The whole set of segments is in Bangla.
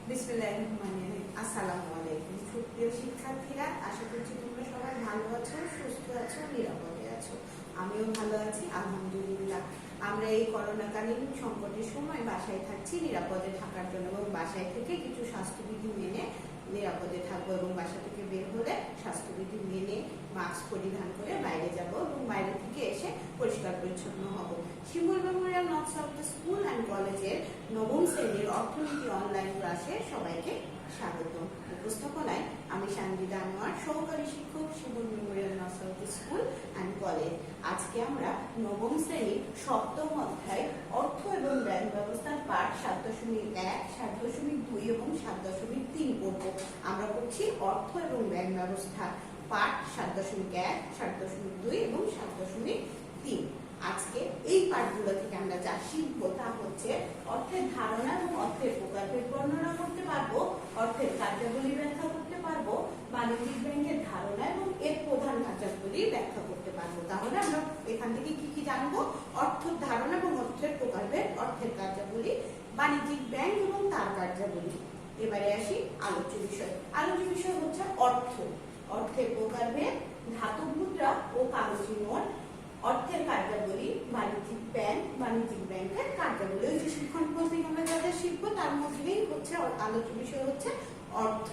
বিসমিল্লাহিররহমানিররহিম। আসসালামু আলাইকুম। সুপ্রিয় শিক্ষার্থীরা, আশা করছি তোমরা সবাই ভালো আছো, সুস্থ আছো, নিরাপদে আছো। আমিও ভালো আছি, আলহামদুলিল্লাহ। আমরা এই করোনাকালীন সংকটের সময় বাসায় থাকছি নিরাপদে থাকার জন্য, এবং বাসায় থেকে কিছু স্বাস্থ্যবিধি মেনে নিরাপদে থাকবো, এবং বাসা থেকে বের হলে স্বাস্থ্যবিধি মেনে মাস্ক পরিধান করে বাইরে যাব, এবং বাইরে থেকে এসে পরিষ্কার পরিচ্ছন্ন হব। Shimul memorial north south school and কলেজের নবম শ্রেণীর অর্থনীতি অনলাইন ক্লাসে সবাইকে স্বাগত। উপস্থাপনায় আমি সানজিদা আনোয়ার, সহকারী শিক্ষক, Shimul memorial north south school and college. আজকে আমরা নবম শ্রেণীর সপ্তম অধ্যায় অর্থ এবং ব্যয় ব্যবস্থার পাঠ 7.1, 7.2 এবং 7.3 পড়ব। আমরা পড়ছি অর্থ এবং ব্যয় ব্যবস্থা পাঠ 7.1, 7.2 এবং 7.3। আজকে এই পাঠগুলো থেকে আমরা যা শিখবো তা হচ্ছে অর্থের ধারণা এবং অর্থের প্রকারভেদ বর্ণনা করতে পারবো, অর্থের কার্যাবলী ব্যাখ্যা করতে পারবো, বাণিজ্যিক ব্যাংকের ধারণা এবং এর প্রধান কার্যাবলী ব্যাখ্যা করতে পারবো। তাহলে আমরা এখান থেকে কি কি জানবো? অর্থের ধারণা এবং অর্থের প্রকারভেদ, অর্থের কার্যাবলী, বাণিজ্যিক ব্যাংক এবং তার কার্যাবলী। এবারে আসি আলোচ্য বিষয়। আলোচ্য বিষয় হচ্ছে অর্থ, অর্থের প্রকারভেদ, ধাতব মুদ্রা ও কাগজি নোট, অর্থের কার্যাবলী, বাণিজ্যিক ব্যাংক, বাণিজ্যিক ব্যাংকের কার্যাবলী। ওই যে শিক্ষণ পদ্ধতি আমরা যাদের শিখবো তার মধ্যেই হচ্ছে আলোচ্য বিষয় হচ্ছে অর্থ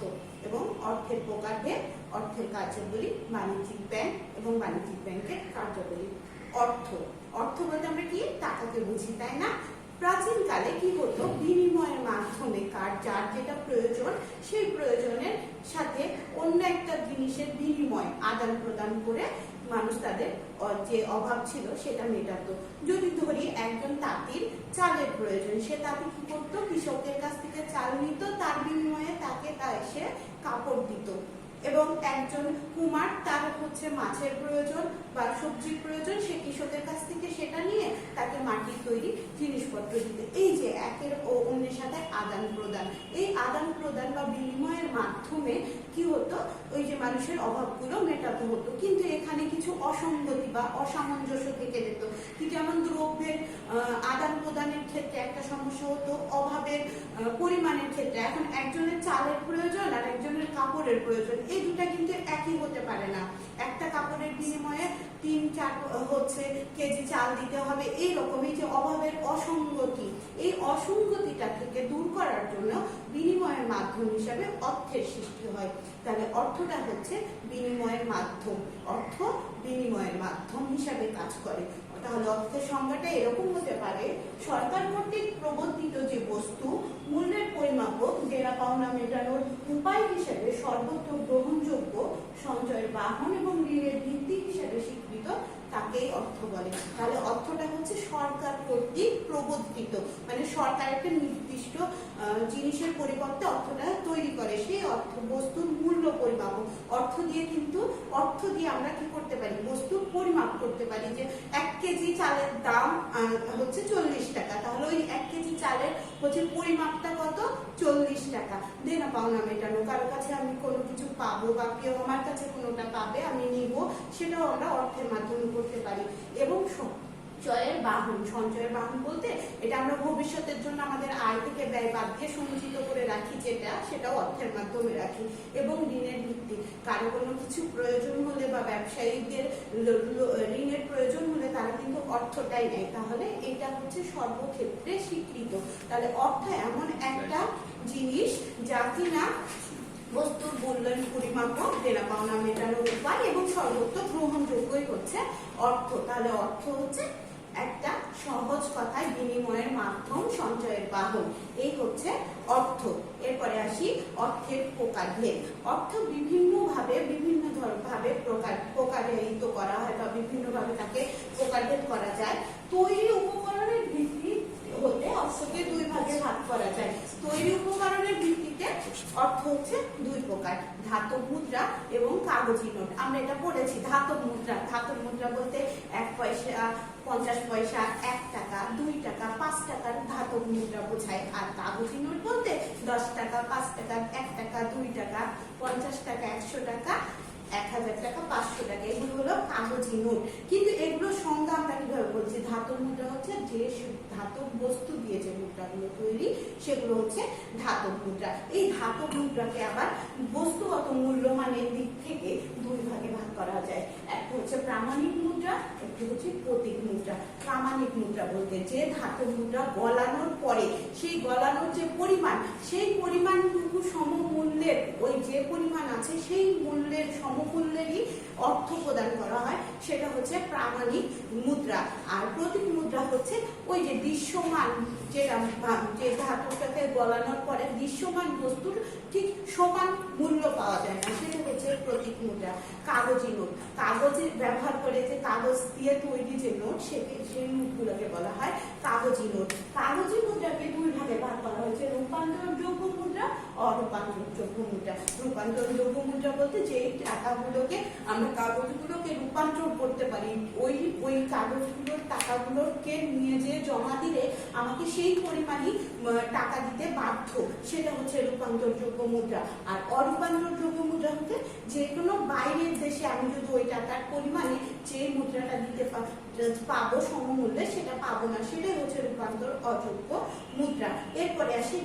এবং অর্থের প্রকারভেদ, অর্থের কার্যাবলী, বাণিজ্যিক ব্যাংক এবং বাণিজ্যিক ব্যাংকের কার্যাবলী। অর্থ, অর্থ বলতে আমরা কি টাকাকে বুঝি, তাই না? প্রাচীন কালে কি হতো? বিনিময়ের মাধ্যমে যার যেটা প্রয়োজন সেই প্রয়োজনের সাথে অন্য একটা জিনিসের বিনিময় আদান প্রদান করে মানুষ তাদের যে অভাব ছিল সেটা মেটাতো। যদি ধরি একজন তাঁতির চালের প্রয়োজন, সে তাঁতি কি করতো? কৃষকের কাছ থেকে চাল নিত, তার বিনিময়ে তাকে সে কাপড় দিত। এবং একজন কুমার, তার হচ্ছে মাছের প্রয়োজন বা সবজির প্রয়োজন, সে কৃষকের কাছ থেকে সেটা নিয়ে তাকে মাটির তৈরি জিনিসপত্র দিত। এই যে একের অন্যের সাথে আদান প্রদান, এই আদান প্রদান বা বিনিময়ের মাধ্যমে কি হতো? ওই যে মানুষের অভাবগুলো মেটাতে হতো। কিন্তু এখানে কিছু অসঙ্গতি বা অসামঞ্জস্য থেকে যেত। কি যেমন দ্রব্যের আদান প্রদানের ক্ষেত্রে একটা সমস্যা হতো, অভাবের পরিমাণের ক্ষেত্রে। এখন একজনের চালের প্রয়োজন আর একজনের কাপড়ের প্রয়োজন, এই দুটা কিন্তু একই হতে পারে না। একটা কাপড়ের বিনিময়ে 3-4 হচ্ছে কেজি চাল দিতে হবে, এইরকমই যে অভাবের অসঙ্গতি, এই অসঙ্গতিটা থেকে দূর করার জন্য বিনিময়ের মাধ্যম হিসাবে অর্থের সৃষ্টি হয়। তাহলে অর্থটা হচ্ছে বিনিময়ের মাধ্যম, অর্থ বিনিময়ের মাধ্যম হিসাবে কাজ করে। তাহলে অর্থের সংজ্ঞাটা এরকম হতে পারে: সরকার কর্তৃক প্রবর্তিত যে বস্তু মূল্যের পরিমাপক, দেনা পাওনা মেটানোর উপায় হিসেবে সর্বত্র গ্রহণযোগ্য, সঞ্চয়ের বাহন এবং ঋণের ভিত্তি হিসেবে স্বীকৃত, তাকেই অর্থ বলে। তাহলে অর্থটা হচ্ছে সরকার কর্তৃক প্রবর্তিত, মানে সরকার একটা নির্দিষ্ট জিনিসের পরিবর্তে অর্থটা তৈরি করে, সেই অর্থ বস্তুর মূল্য পরিমাপক। অর্থ দিয়ে আমরা কি করতে পারি? বস্তুর পরিমাপ করতে পারি। যে 1 কেজি চালের দাম হচ্ছে 40 টাকা, তাহলে ওই 1 কেজি চালের হচ্ছে পরিমাপটা কত? 40 টাকা। দেনা পাওনা মেটানো, কারো কাছে আমি কোনো কিছু পাবো বা কেউ আমার কাছে কোনোটা পাবে, আমি নিব, সেটাও আমরা অর্থের মাধ্যমে করতে পারি। এবং সঞ্চয়ের বাহন, সঞ্চয়ের বাহন বলতে এটা আমরা ভবিষ্যতের জন্য আমাদের আয় থেকে ব্যয় বাদ দিয়ে সঞ্চিত করে রাখি, সেটাও অর্থের মাধ্যমে রাখি। এবং ঋণের ভিত্তি, কারো কোনো কিছু প্রয়োজন হলে বা ব্যবসায়ীদের ঋণের প্রয়োজন হলে তারা কিন্তু অর্থটাই নেয়, তাহলে এটা হচ্ছে সর্বক্ষেত্রে স্বীকৃত। তাহলে অর্থ এমন একটা জিনিস যা কিনা বস্তুর মূল্যায়ন পরিমাপক, দেনা পাওনা মেটানোর উপায় এবং সর্বত্র গ্রহণযোগ্যই হচ্ছে অর্থ। তাহলে অর্থ হচ্ছে একটা সহজ কথায় বিনিময়ের মাধ্যম, সঞ্চয়ের বাহন, এই হচ্ছে অর্থ। এরপরে আসি অর্থের প্রকারভেদ। অর্থ বিভিন্নভাবে প্রকারিত করা হয় বা বিভিন্নভাবে তাকে প্রকারভেদ করা যায়। তৈরি উপকরণের ভিত্তি হতে অর্থকে 2 ভাগে ভাগ করা যায়। তৈরি উপকরণের ভিত্তিতে অর্থ হচ্ছে 2 প্রকার: ধাতব মুদ্রা এবং কাগজি নোট। আমরা এটা পড়েছি। ধাতব মুদ্রা বলতে 1 পয়সা, 50 পয়সা, 1 টাকা, 2 টাকা, 5 টাকার ধাতব মুদ্রা বোঝায়। আর কাগজি নোট বলতে 10 টাকা, 5 টাকা, 1 টাকা, 2 টাকা, 50 টাকা, 100 টাকা, 1000 টাকা, 500 টাকা, এগুলো হলো কাগজি নোট। কিন্তু এগুলোর সংজ্ঞা আমরা কিভাবে বলছি? ধাতব মুদ্রা হচ্ছে যে ধাতব বস্তু দিয়ে যে মুদ্রাগুলো তৈরি, সেগুলো হচ্ছে ধাতব মুদ্রা। এই ধাতব মুদ্রাকে আবার বস্তুগত মূল্যমানের দিক থেকে দুই ভাগে ভাগ করা যায়। একটা হচ্ছে প্রামাণিক মুদ্রা, একটা হচ্ছে প্রতীক মুদ্রা। প্রামাণিক মুদ্রা বলতে যে ধাতব মুদ্রা গলানোর পরে সেই গলানোর যে পরিমাণ, সেই পরিমাণটুকু সমমূল্যের, ওই যে পরিমাণ আছে সেই মূল্যের সমমূল্যেরই অর্থ প্রদান করা হয়, সেটা হচ্ছে প্রামাণিক মুদ্রা। আর প্রতীক মুদ্রা হচ্ছে ওই যে দৃশ্যমান, যেটা যে ধাতুটাকে গলানোর পরে দৃশ্যমান বস্তুর ঠিক সমান মূল্য পাওয়া যায় না, সেটা হচ্ছে প্রতীক মুদ্রা। কাগজি নোট, কাগজে ব্যবহার করে যে কাগজ দিয়ে তৈরি যে নোট, সেই নোটগুলোকে বলা হয় কাগজি নোট। কাগজি মুদ্রাকে দুই ভাগে ভাগ করা হয়েছে, রূপান্তরযোগ্য মুদ্রা, অরূপান্তরযোগ্য মুদ্রা। রূপান্তরযোগ্য মুদ্রা বলতে যে টাকাগুলোকে আমরা কাগজগুলোকে রূপান্তর করতে পারি, ওই কাগজগুলোর টাকাগুলোকে নিয়ে যে জমা দিলে আমাকে সেই পরিমাণই টাকা দিতে বাধ্য, সেটা হচ্ছে রূপান্তরযোগ্য মুদ্রা। আর অরূপান্তরযোগ্য মুদ্রা হচ্ছে যে কোনো বাইরের দেশে আমি যদি ওই টাকার পরিমাণে যে মুদ্রাটা দিতে পাবো সমমূল্যে, সেটা পাবো না, সেটাই হচ্ছে রূপান্তর অযোগ্য মুদ্রা। এরপরে আসি,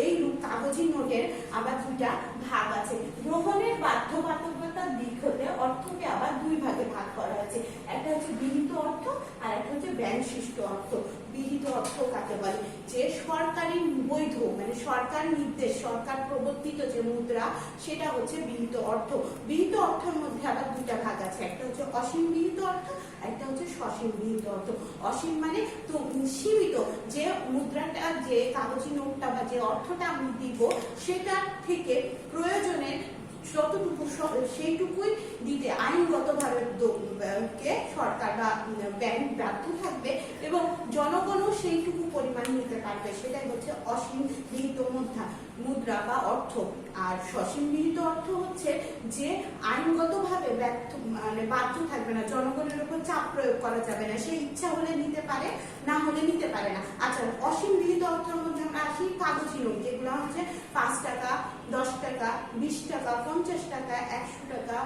এই কাগজি নোটের আবার দুটা ভাগ আছে। গ্রহণের বাধ্যবাধকতার দিক হতে অর্থকে আবার দুই ভাগে ভাগ করা হয়েছে। একটা হচ্ছে বিহিত অর্থ আর একটা হচ্ছে ব্যাংকশিষ্ট অর্থ। বিহিত অর্থ কাকে বলে? যে সরকারি বৈধ, মানে সরকার নির্দেশ, সরকার প্রবর্তিত যে মুদ্রা, সেটা হচ্ছে বিহিত অর্থ। বিহিত অর্থের মধ্যে আবার দুটা ভাগ আছে, একটা হচ্ছে অসীম বিহিত অর্থ, একটা হচ্ছে সসীম বিহিত অর্থ। অসীম মানে তো সীমিত, যে মুদ্রাটা, যে কাগজি নোটটা বা যে অর্থটা আমি দিব, সেটা থেকে প্রয়োজনে যতটুকু সেইটুকুই দিতে আইনগতভাবে সরকার বা ব্যাংক বাধ্য থাকবে এবং জনগণও সেইটুকু পরিমাণ নিতে পারবে, সেটাই হচ্ছে অসীম বিহিত মুদ্রা বা অর্থ। আর সসীম বিহিত অর্থ হচ্ছে যে আইনগতভাবে বাধ্য থাকবে না, জনগণের উপর চাপ প্রয়োগ করা যাবে না, সে ইচ্ছা হলে নিতে পারে, না হলে নিতে পারে না। আচ্ছা, অসীম বিহিত অর্থের মধ্যে আমরা আসি কাগজি নোট, যেগুলো হচ্ছে 5 টাকা, 10 টাকা, 20 টাকা, 50 টাকা, 100 টাকা,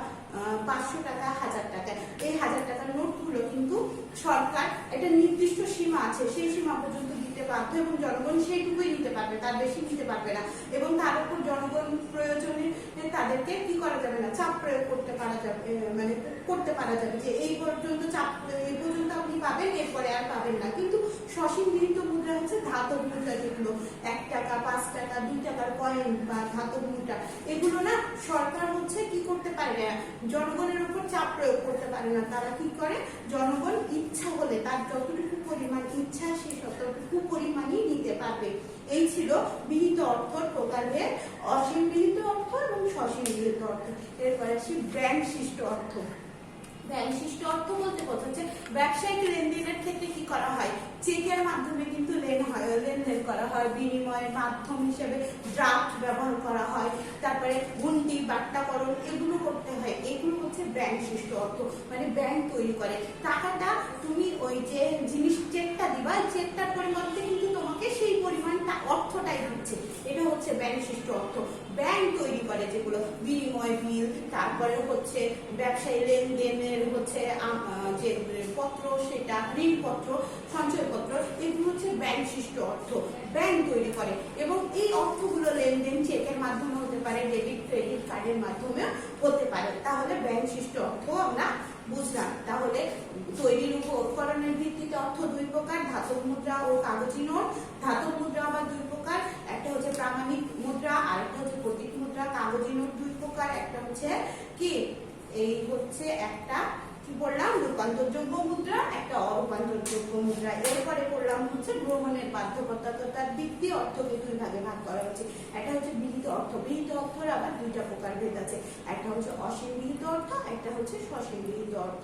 500 টাকা, 1000 টাকা। এই 1000 টাকার নোটগুলো কিন্তু সরকার একটা নির্দিষ্ট সীমা আছে, সেই সীমা পর্যন্ত দিতে বাধ্য এবং জনগণ সেইটুকুই নিতে পারবে, তার বেশি নিতে পারবে না। এবং তার উপর জনগণ প্রয়োজনে তাদেরকে কি করা যাবে না, চাপ প্রয়োগ করতে পারা যাবে, মানে করতে পারা যাবে যে এই পর্যন্ত চাপ, এই পর্যন্ত আপনি পাবেন, এরপরে আর পাবেন না। কিন্তু সসীম বিহিত মুদ্রা হচ্ছে ধাতব মুদ্রা, যেগুলো 1 টাকা, 5 টাকা, 2 টাকার কয়েন বা ধাতব মুদ্রা, এগুলো না সরকার হচ্ছে কি করতে পারে না, জনগণের উপর চাপ প্রয়োগ করতে পারে না। তারা কি করে, জনগণ ইচ্ছা হলে তার যতটুকু পরিমাণ ইচ্ছা, সেই ততটুকু পরিমাণই নিতে পারবে। এই ছিল বিহিত অর্থর প্রকারভেদ, অসীম বিহিত অর্থ এবং সসীম বিহিত অর্থ। এরপরে আসি ব্যাংকশিষ্ট অর্থ। ব্যাংকশিষ্ট অর্থ বলতে বোঝাচ্ছে ব্যবসায়িক লেনদেনের ক্ষেত্রে কি করা হয়, চেকের মাধ্যমে কিন্তু লেনদেন করা হয়, বিনিময়ের মাধ্যম হিসেবে ড্রাফট ব্যবহার করা হয়, তারপরে হুন্ডি, বাট্টাকরণ, এগুলো করতে হয়। এগুলো হচ্ছে ব্যাংকশিষ্ট অর্থ, মানে ব্যাংক তৈরি করে। টাকাটা তুমি ওই যে জিনিস চেকটা দিবা, চেকটার পরিবর্তে কিন্তু তোমাকে সেই পরিমাণটা অর্থটাই দিচ্ছে, এটা হচ্ছে ব্যাংকশিষ্ট অর্থ। ব্যাংক তৈরি করে যেগুলো বিনিময় বিল, তারপরে হচ্ছে ব্যবসায়ী লেনদেনের হচ্ছে যে পত্র, সেটা ঋণপত্র, সঞ্চয়পত্র, এগুলো হচ্ছে ব্যাংকশিষ্ট অর্থ। ব্যাংক তৈরি করে এবং এই অর্থগুলো লেনদেন চেকের মাধ্যমে হতে পারে, ডেবিট ক্রেডিট কার্ডের মাধ্যমে হতে পারে। তাহলে ব্যাংকশিষ্ট অর্থ আমরা বুঝলাম। তাহলে তৈরির উপকরণের ভিত্তিতে অর্থ দুই প্রকার, ধাতব মুদ্রা ও কাগজি নোট। ধাতব মুদ্রা আবার দুই প্রকার, একটা হচ্ছে প্রামাণিক মুদ্রা আর একটা হচ্ছে প্রতীক মুদ্রা। কাগজি নোট দুই প্রকার, একটা হচ্ছে কি, এই হচ্ছে একটা কি বললাম, রূপান্তরযোগ্য মুদ্রা, একটা অরূপান্তরযোগ্য মুদ্রা। এরপরে পড়লাম হচ্ছে গ্রহণের বাধ্যবাধকতার দিক দিয়ে অর্থকে দুই ভাগে ভাগ করা হচ্ছে। একটা হচ্ছে বিহিত অর্থ। বিহিত অর্থের আবার দুইটা প্রকার ভেদ আছে, একটা হচ্ছে অসীম বিহিত অর্থ, একটা হচ্ছে সসীম বিহিত অর্থ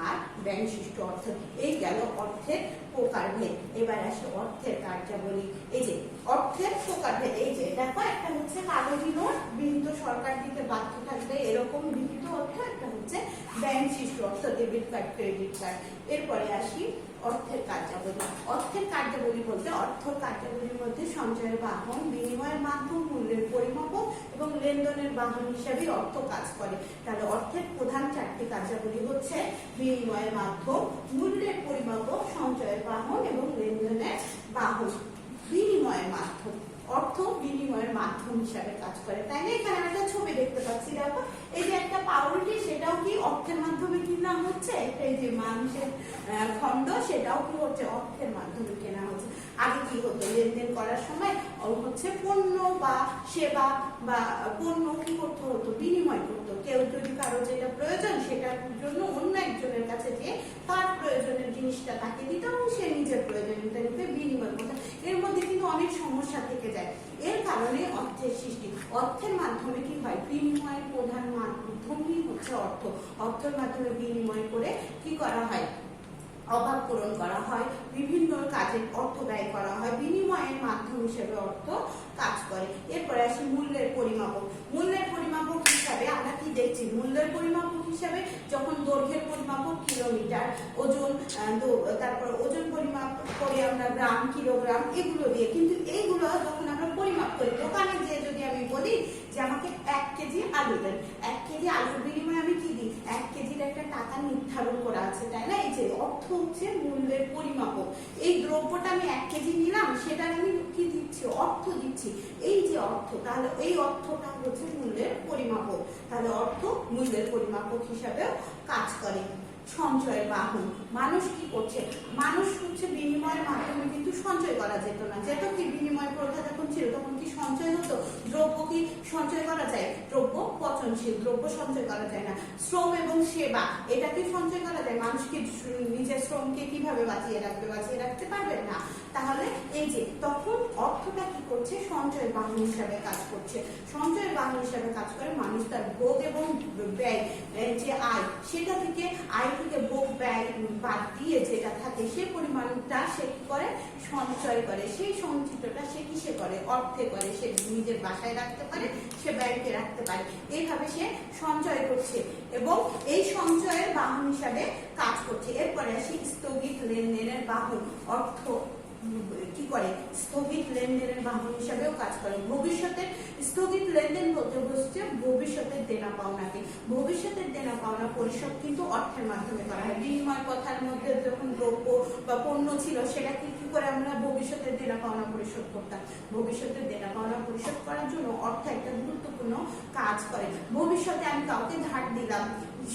আর ব্যাংকশিষ্ট অর্থ। এই গেল অর্থের প্রকারভেদ। এবার আসে অর্থের কার্যাবলী। এই যে অর্থের প্রকারভেদ, এই যে দেখো, একটা হচ্ছে কাগজি নোট, বিহিত, সরকার দিতে বাধ্য থাকবে এরকম বিহিত অর্থ, একটা হচ্ছে ব্যাংকশিষ্ট অর্থ, ডেবিট কার্ড, ক্রেডিট কার্ড। এরপরে আসি অর্থের কার্যাবলী। অর্থের কার্যাবলী বলতে অর্থ কার্যাবলীর মধ্যে সঞ্চয়ের বাহন, বিনিময়ের মাধ্যম, মূল্যের পরিমাপক এবং লেনদেনের বাহন হিসাবে অর্থ কাজ করে। তাহলে অর্থের প্রধান 4টি কার্যাবলী হচ্ছে বিনিময়ের মাধ্যম, মূল্যের পরিমাপক, সঞ্চয়ের বাহন এবং লেনদেনের বাহন। বিনিময়ের মাধ্যম, অর্থ বিনিময়ের মাধ্যম হিসাবে কাজ করে, তাই না? এখানে আমরা একটা ছবি দেখতে পাচ্ছি, দেখো এই যে একটা পাউরুটি, সেটাও কি অর্থের মাধ্যমে কিনা হচ্ছে। এই যে মানুষের খন্ড, সেটাও কি হচ্ছে অর্থের মাধ্যমে কেনা হচ্ছে। আগে কি হতো, লেনদেন করার সময় হচ্ছে পণ্য বা সেবা বা পণ্য কি করতে হতো, বিনিময় করতো। কেউ যদি কারো যেটা প্রয়োজন সেটার জন্য অন্য একজনের কাছে গিয়ে তার প্রয়োজনের জিনিসটা তাকে দিত এবং সে নিজের প্রয়োজনীয়তা নিতে বিনিময় করতো। এর মধ্যে কিন্তু অনেক সমস্যা থেকে যায়। এর কারণে অর্থের সৃষ্টি। অর্থের মাধ্যমে কি হয়, বিনিময়ের প্রধান মাধ্যমই হচ্ছে অর্থ। অর্থের মাধ্যমে বিনিময় করে কি করা হয়, অভাব পূরণ করা হয়, বিভিন্ন কাজে অর্থ ব্যয় করা হয়, বিনিময়ের মাধ্যম হিসেবে অর্থ কাজ করে। এরপরে আসি মূল্যের পরিমাপক। মূল্যের পরিমাপক হিসাবে আমরা কি দেখছি, মূল্যের পরিমাপক হিসাবে যখন দৈর্ঘ্যের পরিমাপক কিলোমিটার, ওজন, তারপর ওজন পরিমাপ করি আমরা গ্রাম, কিলোগ্রাম, এগুলো দিয়ে। কিন্তু এইগুলো যখন আমরা পরিমাপ করি, দোকানে যে যদি আমি বলি যে আমাকে 1 কেজি আলু দেন, 1 কেজি আলুর বিনিময়ে আমি কি দিই, 1 কেজির একটা টাকা নির্ধারণ করা আছে, তাই না? এই যে অর্থ হচ্ছে মূল্যের পরিমাপক। এই দ্রব্যটা আমি 1 কেজি নিলাম, সেটা আমি কি দিচ্ছি, অর্থ দিচ্ছি। এই যে অর্থ, তাহলে এই অর্থটা হচ্ছে মূল্যের পরিমাপক। তাহলে অর্থ মূল্যের পরিমাপক হিসাবেও কাজ করে। সঞ্চয়ের বাহন, মানুষ কি করছে, মানুষ হচ্ছে বিনিময়ের মাধ্যমে কিন্তু সঞ্চয় করা যেত না। যেত কি, বিনিময় প্রথা যখন ছিল তখন কি সঞ্চয় হতো, দ্রব্য কি সঞ্চয় করা যায়, দ্রব্য পচনশীল, দ্রব্য সঞ্চয় করা যায় না। শ্রম এবং সেবা, এটা কি সঞ্চয় করা যায়, মানুষ কি নিজের শ্রমকে কিভাবে বাঁচিয়ে রাখবে, বাঁচিয়ে রাখতে পারবে না। তাহলে এই যে তখন অর্থটা কি করছে, সঞ্চয়ের বাহন হিসাবে কাজ করছে। সঞ্চয়ের বাহন হিসাবে কাজ করে, মানুষ তার ভোগ এবং ব্যয়, যে আয়, সেটা থেকে আয় থেকে ভোগ ব্যয় বাদ দিয়ে যেটা থাকে সে পরিমাণটা সে কি করে, সঞ্চয় করে। সেই সঞ্চিতটা সে কিসে করে, অর্থে করে। সে নিজের বাসায় রাখতে পারে, সে ব্যাংকে রাখতে পারে, এইভাবে সে সঞ্চয় করছে এবং এই সঞ্চয়ের বাহন হিসাবে কাজ করছে। এরপরে আসি স্থগিত লেনদেনের বাহন। অর্থ কি করে, স্থগিত লেনদেনের বাহন হিসাবেও কাজ করে। ভবিষ্যতের স্থগিত লেনদেন বলতে হচ্ছে ভবিষ্যতের দেনা পাওনাকে। ভবিষ্যতের দেনা পাওনা পরিশোধ কিন্তু অর্থের মাধ্যমে করা হয়। বিনিময় কথার মধ্যে যখন দ্রব্য বা পণ্য ছিল, সেটাকে কি করে আমরা ভবিষ্যতের দেনা পাওনা পরিশোধ করতাম। ভবিষ্যতের দেনা পাওনা পরিশোধ করার জন্য অর্থ একটা গুরুত্বপূর্ণ কাজ করে। ভবিষ্যতে আমি কাউকে ধার দিলাম,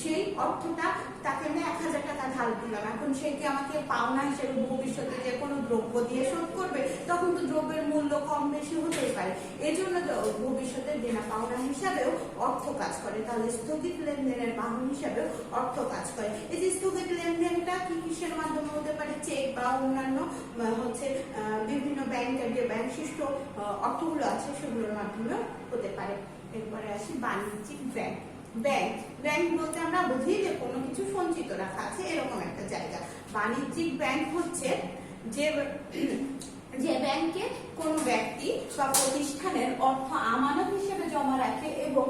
সেই অর্থটা তাকে আমি 1000 টাকা ধার দিলাম, এখন সে কি আমাকে পাওনা হিসেবে ভবিষ্যতে যে কোনো দ্রব্য দিয়ে শোধ করবে, তখন তো দ্রব্যের মূল্য কম বেশি হতেই পারে। এই জন্য ভবিষ্যতের দেনা পাওনা হিসাবেও অর্থ কাজ করে। তাহলে স্থগিত লেনদেনের বাহন হিসাবেও অর্থ কাজ করে। এই যে স্থগিত লেনদেনটা কি কিসের মাধ্যমে হতে পারে, চেক বা অন্যান্য হচ্ছে বিভিন্ন ব্যাংকের যে ব্যাংকশিষ্ট অর্থগুলো আছে সেগুলোর মাধ্যমেও হতে পারে। এরপরে আসি বাণিজ্যিক ব্যাংক। ব্যাংক বলতে আমরা বুঝি যে কোনো কিছু সঞ্চিত রাখা আছে, এরকম একটা জায়গা। বাণিজ্যিক ব্যাংক হচ্ছে যে ব্যাংকে কোনো ব্যক্তি বা প্রতিষ্ঠানের অর্থ আমানত হিসেবে জমা রাখে এবং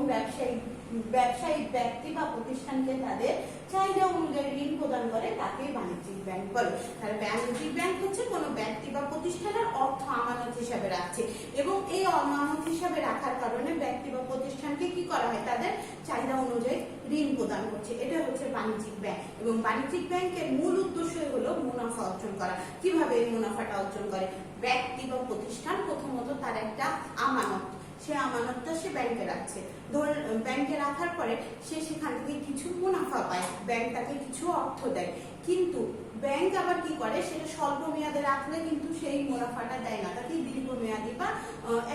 ব্যবসায়ী ব্যক্তি বা প্রতিষ্ঠানকে তাদের চাহিদা অনুযায়ী ঋণ প্রদান করে, তাকে বাণিজ্যিক ব্যাংক বলে। তাহলে বাণিজ্যিক ব্যাংক হচ্ছে কোনো ব্যক্তি বা প্রতিষ্ঠানের অর্থ আমানত হিসাবে রাখছে এবং এই আমানত হিসাবে রাখার কারণে ব্যক্তি বা প্রতিষ্ঠানকে কি করা হয়, তাদের চাহিদা অনুযায়ী ঋণ প্রদান করছে। এটা হচ্ছে বাণিজ্যিক ব্যাংক। এবং বাণিজ্যিক ব্যাংকের মূল উদ্দেশ্যই হলো মুনাফা অর্জন করা। কিভাবে এই মুনাফাটা অর্জন করে, ব্যক্তি বা প্রতিষ্ঠান প্রথমত তার একটা আমানত, সে আমানতটা সে ব্যাংকে রাখছে। ধরুন ব্যাংকে রাখার পরে সে সেখান থেকে কিছু মুনাফা পায়, ব্যাংক তাকে কিছু অর্থ দেয়। কিন্তু ব্যাংক আবার কি করে, সেটা স্বল্প মেয়াদে রাখলে কিন্তু সেই মুনাফাটা দেয় না, তাকে দীর্ঘমেয়াদী বা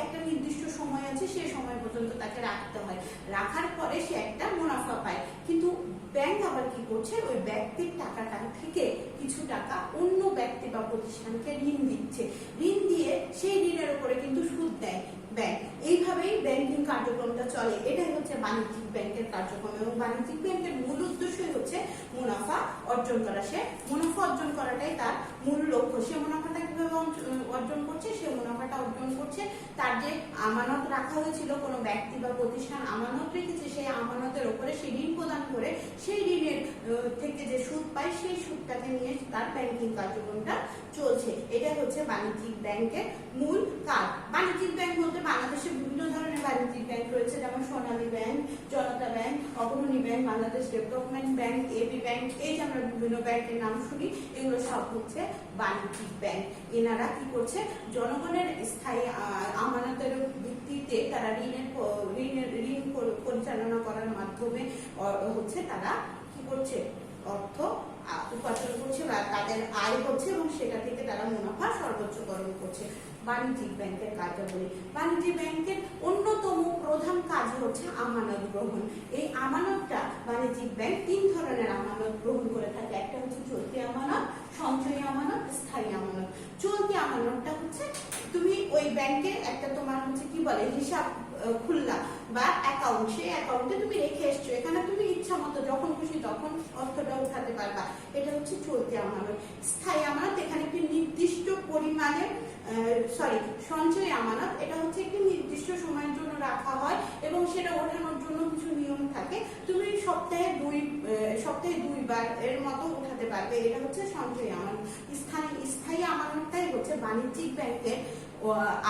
একটা নির্দিষ্ট সময় আছে, সেই সময় পর্যন্ত তাকে রাখতে হয়। রাখার পরে সে একটা মুনাফা পায়। কিন্তু ব্যাংক আবার কি করছে, ওই ব্যক্তির টাকাটা থেকে কিছু টাকা অন্য ব্যক্তি বা প্রতিষ্ঠানকে ঋণ দিচ্ছে। ঋণ দিয়ে সেই ঋণের উপরে কিন্তু সুদ দেয় ব্যাংক। এইভাবেই ব্যাংকিং কার্যক্রমটা চলে। এটাই হচ্ছে বাণিজ্যিক ব্যাংকের কার্যক্রম। এবং বাণিজ্যিক ব্যাংকের মূল উদ্দেশ্যই হচ্ছে মুনাফা অর্জন করা। সে মুনাফা অর্জন করাটাই তার মূল লক্ষ্য। সে মুনাফাটা কিভাবে অর্জন করছে, সে মুনাফাটা অর্জন করছে তার যে আমানত রাখা হয়েছিল, কোনো ব্যক্তি বা প্রতিষ্ঠান আমানত রেখেছে, সেই আমানতের উপরে সে ঋণ প্রদান করে সেই ঋণের থেকে যে সুদ পায়, সেই সুদটাকে নিয়ে তার ব্যাংকিং কার্যক্রমটা চলছে। এটা হচ্ছে বাণিজ্যিক ব্যাংকের মূল কাজ। বাণিজ্যিক ব্যাংক বলতে বাংলাদেশে বিভিন্ন ধরনের বাণিজ্যিক ব্যাংক রয়েছে। রয়েছে, যেমন Sonali bank, Janata bank, Agrani bank, Bangladesh development bank, AB bank. এই যে আমরা বিভিন্ন ব্যাংকের নাম শুনি, এগুলো সব হচ্ছে বাণিজ্যিক ব্যাংক। এনারা কি করছে, জনগণের স্থায়ী আমানতের ভিত্তিতে তারা ঋণ পরিচালনা করার মাধ্যমে হচ্ছে তারা কি করছে, অর্থ উপার্জন করছে বা তাদের আয় হচ্ছে এবং সেটা থেকে তারা মুনাফা সর্বোচ্চকরণ করছে। বাণিজ্যিক ব্যাংকের কার্যাবলী। বাণিজ্যিক ব্যাংকের অন্যতম প্রধান কাজ হচ্ছে আমানত গ্রহণ। এই আমানতটা বাণিজ্যিক ব্যাংক 3 ধরনের আমানত গ্রহণ করে থাকে। একটা হচ্ছে চলতি আমানত, সঞ্চয়ী আমানত, স্থায়ী আমানত। চলতি আমানতটা হচ্ছে তুমি ওই ব্যাংকে একটা তোমার হচ্ছে কি বলে হিসাব খুললা বা অ্যাকাউন্ট, সেই অ্যাকাউন্টে তুমি রেখে এসছো, এখানে তুমি ইচ্ছা মতো যখন খুশি তখন অর্থটা উঠাতে পারবা। এটা হচ্ছে চলতি আমানত। স্থায়ী আমানত, এখানে একটি নির্দিষ্ট পরিমাণে সঞ্চয়ী আমানত, এটা হচ্ছে একটি নির্দিষ্ট সময়ের জন্য রাখা হয় এবং সেটা ওঠানোর জন্য কিছু নিয়ম থাকে। তুমি সপ্তাহে 2 বার এর মতো উঠাতে পারবে। এটা হচ্ছে সঞ্চয়ী আমানত। স্থায়ী আমানতটাই হচ্ছে বাণিজ্যিক ব্যাংকের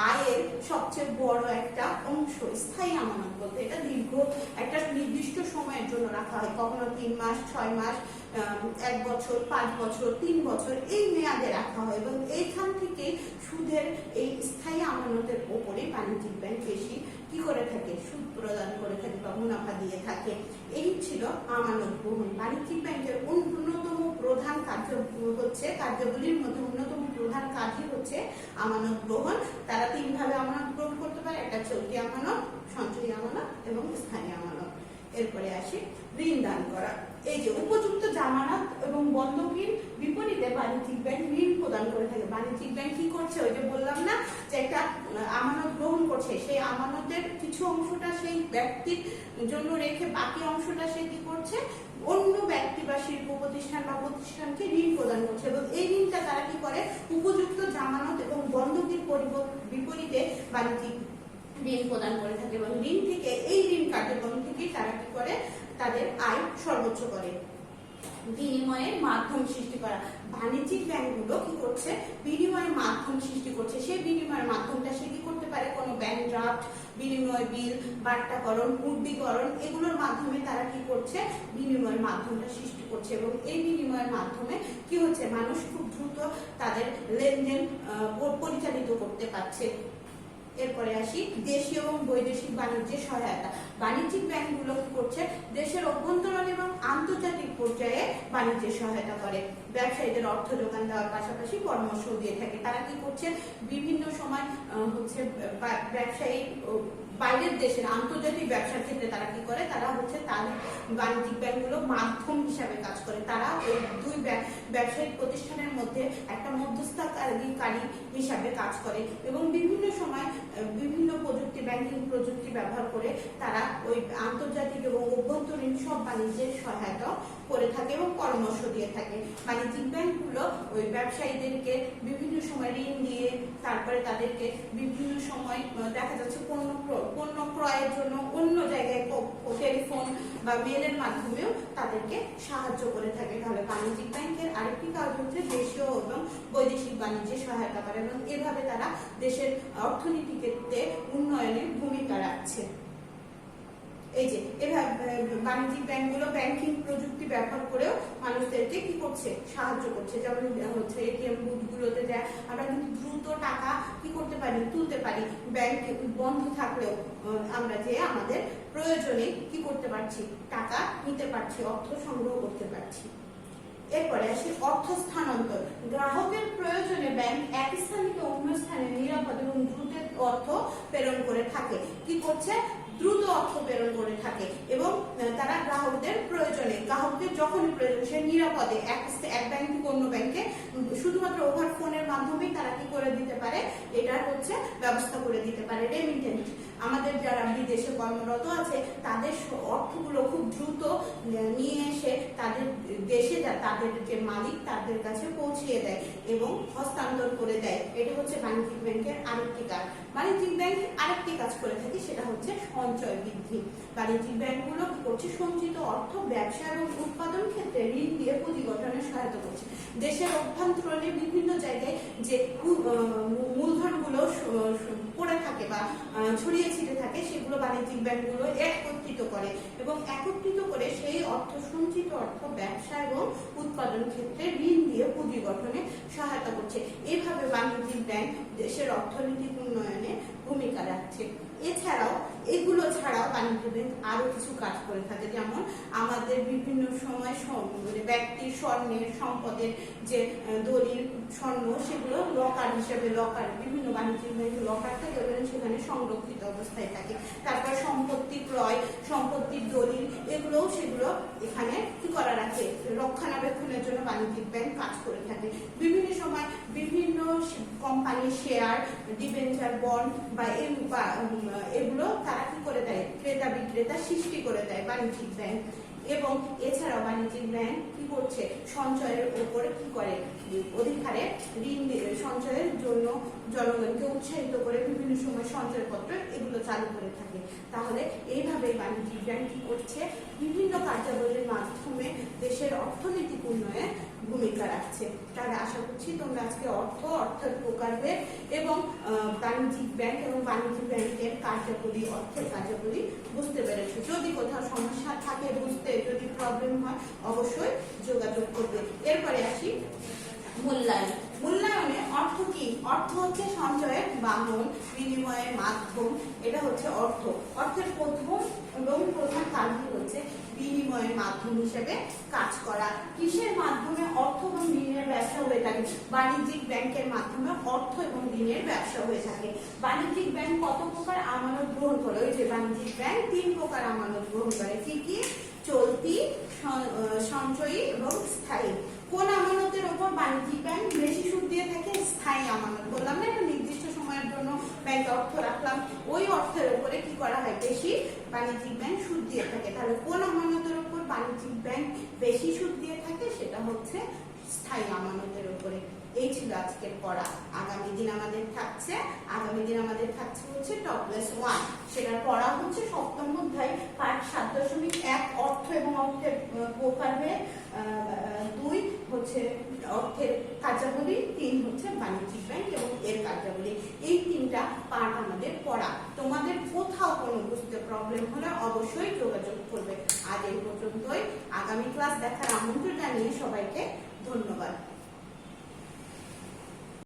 আয়ের সবচেয়ে বড় একটা অংশ। স্থায়ী আমানত বলতে এটা দীর্ঘ একটা নির্দিষ্ট সময়ের জন্য রাখা হয়, কখনো 3 মাস, 6 মাস, 1 বছর, 5 বছর, 3 বছর এই মেয়াদে রাখা হয় এবং এইখান থেকে সুদের এই স্থায়ী আমানতের উপরে বাণিজ্যিক ব্যাংক বেশি কি করে থাকে, সুদ প্রদান করে থাকে বা মুনাফা দিয়ে থাকে। এই ছিল আমানত গ্রহণ। বাণিজ্যিক ব্যাংকের অন্যতম প্রধান কার্যগুলির মধ্যে অন্যতম প্রধান কাজই হচ্ছে আমানত গ্রহণ। তারা 3 ভাবে আমানত গ্রহণ করতে পারে, একটা চলতি আমানত, সঞ্চয়ী আমানত এবং স্থায়ী আমানত। এরপরে আসি ঋণ দান করা। এই যে উপযুক্ত জামানত এবং বন্ধকির বিপরীতে বাণিজ্যিক ব্যাংক ঋণ প্রদান করে থাকে। বাণিজ্যিক ব্যাংক কি করছে, ওই যে বললাম না যে একটা আমানত গ্রহণ করছে, সেই আমানতের কিছু অংশটা সেই ব্যক্তির জন্য রেখে বাকি অংশটা সে কি করছে, অন্য ব্যক্তি বা শিল্প প্রতিষ্ঠান বা প্রতিষ্ঠানকে ঋণ প্রদান করছে এবং এই ঋণটা তারা কি করে, উপযুক্ত জামানত এবং বন্ধকির বিপরীতে বাণিজ্যিক ঋণ প্রদান করে থাকে এবং ঋণ থেকে এই ঋণ কার্যক্রম থেকে তারা কি করে, তাদের আয় সর্বোচ্চ করে। বিনিময়ের মাধ্যম সৃষ্টি করা। বাণিজ্যিক ব্যাংকগুলো কি করছে, বিনিময়ের মাধ্যম সৃষ্টি করছে। সেই বিনিময়ের মাধ্যমটা সে কি করতে পারে, কোনো ব্যাংক ড্রাফট, বিনিময় বিল, বাট্টাকরণ, মুদ্রীকরণ, এগুলোর মাধ্যমে তারা কি করছে, বিনিময়ের মাধ্যমটা সৃষ্টি করছে এবং এই বিনিময়ের মাধ্যমে কি হচ্ছে, মানুষ খুব দ্রুত তাদের লেনদেন পরিচালিত করতে পারছে। এরপরে আসি দেশীয় এবং বৈদেশিক বাণিজ্যের সহায়তা। বাণিজ্যিক ব্যাংকগুলো কি করছে, দেশের অভ্যন্তরীণ এবং আন্তর্জাতিক পর্যায়ে বাণিজ্যের সহায়তা করে। ব্যবসায়ীদের অর্থ যোগান দেওয়ার পাশাপাশি পরামর্শ দিয়ে থাকে। তারা কি করছে, বিভিন্ন সময় হচ্ছে ব্যবসায়ী বাইরের দেশের আন্তর্জাতিক ব্যবসার ক্ষেত্রে তারা কি করে, তারা হচ্ছে তাদের বাণিজ্যিক ব্যাংকগুলো মাধ্যম হিসাবে কাজ করে। তারা ওই 2 ব্যবসায়িক প্রতিষ্ঠানের মধ্যে একটা মধ্যস্থতাকারী হিসাবে কাজ করে এবং বিভিন্ন সময় বিভিন্ন ব্যাংকিং প্রযুক্তি ব্যবহার করে তারা ওই আন্তর্জাতিক এবং অভ্যন্তরীণ সব বাণিজ্যের সহায়তা করে থাকে এবং পরামর্শ দিয়ে থাকে। বাণিজ্যিক ব্যাংকগুলো ওই ব্যবসায়ীদেরকে বিভিন্ন সময় ঋণ দিয়ে তারপরে তাদেরকে বিভিন্ন সময় দেখা যাচ্ছে পণ্য ক্রয়ের জন্য অন্য জায়গায় টেলিফোন বা মেলের মাধ্যমেও তাদেরকে সাহায্য করে থাকে। তাহলে বাণিজ্যিক ব্যাংকের আরেকটি কাজ হচ্ছে দেশীয় এবং বৈদেশিক বাণিজ্যে সহায়তা করে এবং এভাবে তারা দেশের অর্থনীতি ক্ষেত্রে উন্নয়নের ভূমিকা রাখছে। এই যে এভাবে বাণিজ্যিক ব্যাংকগুলো ব্যাংকিং প্রযুক্তি ব্যবহার করেও মানুষদেরকে কি করছে, সাহায্য করছে। যেমন হচ্ছে এটিএম বুথগুলোতে যায়, আমরা কিন্তু দ্রুত টাকা কি করতে পারি, তুলতে পারি। ব্যাংক বন্ধ থাকলেও আমরা যে আমাদের প্রয়োজনে কি করতে পারছি, টাকা নিতে পারছি, অর্থ সংগ্রহ করতে পারছি। এরপরে আসি অর্থ স্থানান্তর। গ্রাহকের প্রয়োজনে ব্যাংক এক স্থান থেকে অন্য স্থানে নিরাপদ এবং দ্রুত অর্থ প্রেরণ করে থাকে। কি করছে, দ্রুত অর্থ প্রেরণ করে থাকে এবং তারা গ্রাহকদের প্রয়োজনে, গ্রাহকদের যখনই প্রয়োজন সে নিরাপদে এক ব্যাংক থেকে অন্য ব্যাংকে শুধুমাত্র ওভার ফোনের মাধ্যমেই তারা কি করে দিতে পারে, এটা হচ্ছে ব্যবস্থা করে দিতে পারে। রেমিটেন্স, আমাদের যারা বিদেশে কর্মরত আছে তাদের অর্থগুলো খুব দ্রুত নিয়ে এসে তাদের দেশে তাদের যে মালিক তাদের কাছে পৌঁছিয়ে দেয় এবং হস্তান্তর করে দেয়। এটা হচ্ছে বাণিজ্যিক ব্যাংকের আরেকটি কাজ। বাণিজ্যিক ব্যাংক আরেকটি কাজ করে থাকে, সেটা হচ্ছে সঞ্চয় বৃদ্ধি। বাণিজ্যিক ব্যাংকগুলো কি করছে, সঞ্চিত অর্থ ব্যবসা এবং উৎপাদন ক্ষেত্রে ঋণ দিয়ে পুঁজি গঠনে সহায়তা করছে। দেশের অভ্যন্তরীণে বিভিন্ন জায়গায় যে মূলধনগুলো পড়ে থাকে বা ছড়িয়ে ছিটে থাকে সেগুলো বাণিজ্যিক ব্যাংকগুলো একত্রিত করে এবং একত্রিত করে সেই অর্থ, সঞ্চিত অর্থ ব্যবসা এবং উৎপাদন ক্ষেত্রে ঋণ দিয়ে পুঁজি গঠনে সহায়তা করছে। এইভাবে বাণিজ্যিক ব্যাংক দেশের অর্থনৈতিক উন্নয়নে ভূমিকা রাখছে। এছাড়াও এগুলো ছাড়াও বাণিজ্য ব্যাংক আরো কিছু কাজ করে থাকে, যেমন আমাদের বিভিন্ন সময় ব্যক্তির স্বর্ণের সম্পদের যে দলিল স্বর্ণ সেগুলো লকার হিসেবে, লকার বিভিন্ন বাণিজ্যিক ব্যাংকে লকার থাকে এবং সেখানে সংরক্ষিত অবস্থায় থাকে। তারপর সম্পত্তি ক্রয়, সম্পত্তির দলিল এগুলোও সেগুলো এখানে কি করা রাখে, রক্ষণাবেক্ষণের জন্য বাণিজ্যিক ব্যাংক কাজ করে থাকে। বিভিন্ন সময় বিভিন্ন কোম্পানির শেয়ার, ডিবেঞ্চার, বন্ড বা এগুলো তারা কি করে দেয়, ক্রেতা বিক্রেতা সৃষ্টি করে দেয় বাণিজ্যিক ব্যাংক। এবং এছাড়াও বাণিজ্যিক ব্যাংক কি করছে, সঞ্চয়ের উপরে কি করে, অধিকারে ঋণ সঞ্চয়ের জন্য জনগণকে উৎসাহিত করে বিভিন্ন সময় সঞ্চয়পত্র এগুলো চালু করে থাকে। তাহলে এইভাবে বাণিজ্যিক ব্যাংক কি করছে, বিভিন্ন কার্যাবলীর মাধ্যমে দেশের অর্থনৈতিক উন্নয়নে ভূমিকা রাখছে। তাহলে আশা করছি তোমরা আজকে অর্থের প্রকারভেদ এবং বাণিজ্যিক ব্যাংক এবং বাণিজ্যিক ব্যাংকের কার্যাবলী, অর্থের কার্যাবলী বুঝতে পেরেছো। যদি কোথাও সমস্যা থাকে বুঝতে, যদি প্রবলেম হয় অবশ্যই যোগাযোগ করবে। এরপরে আসি মূল্যায়ন। মূল্যায়নে অর্থ কি? অর্থ হচ্ছে সঞ্চয়ের বাহন, বিনিময়ের মাধ্যম। এটা হচ্ছে অর্থ। অর্থের প্রথম এবং প্রধান কাজই হচ্ছে বিনিময়ের মাধ্যম হিসেবে কাজ করা। কিসের মাধ্যমে? অর্থ এবং ঋণের ব্যবসা হয়ে থাকে। বাণিজ্যিক ব্যাংকের মাধ্যমে অর্থ এবং ঋণের ব্যবসা হয়ে থাকে। বাণিজ্যিক ব্যাংক কত প্রকার আমানত গ্রহণ করে? ওই যে বাণিজ্যিক ব্যাংক 3 প্রকার আমানত গ্রহণ করে। কি কি? চলতি, সঞ্চয়ী এবং স্থায়ী। কোন আমানতের উপর বাণিজ্যিক ব্যাংক বেশি সুদ দিয়ে থাকে? স্থায়ী আমানত। বললাম না, একটা নির্দিষ্ট সময়ের জন্য ব্যাংকে অর্থ রাখলাম, ওই অর্থের উপরে কি করা হয়, বেশি বাণিজ্যিক ব্যাংক সুদ দিয়ে থাকে। তাহলে কোন আমানতের উপর বাণিজ্যিক ব্যাংক বেশি সুদ দিয়ে থাকে? সেটা হচ্ছে স্থায়ী আমানতের উপরে। এই ছিল আজকের পড়া। আগামী দিন আমাদের থাকছে হচ্ছে টপলেস 1, সেটার পড়া হচ্ছে সপ্তম অধ্যায় পাঠ 7.1 অর্থ এবং অর্থের প্রকারভেদ, 2 হচ্ছে অর্থের কার্যাবলী, 3 হচ্ছে বাণিজ্যিক ব্যাংক এবং এর কার্যাবলী। এই 3টা পাঠ আমাদের পড়া। তোমাদের কোথাও কোনো বুঝতে প্রবলেম হলে অবশ্যই যোগাযোগ করবে। আজ এই পর্যন্তই। আগামী ক্লাস দেখার আমন্ত্রণ জানিয়ে সবাইকে ধন্যবাদ।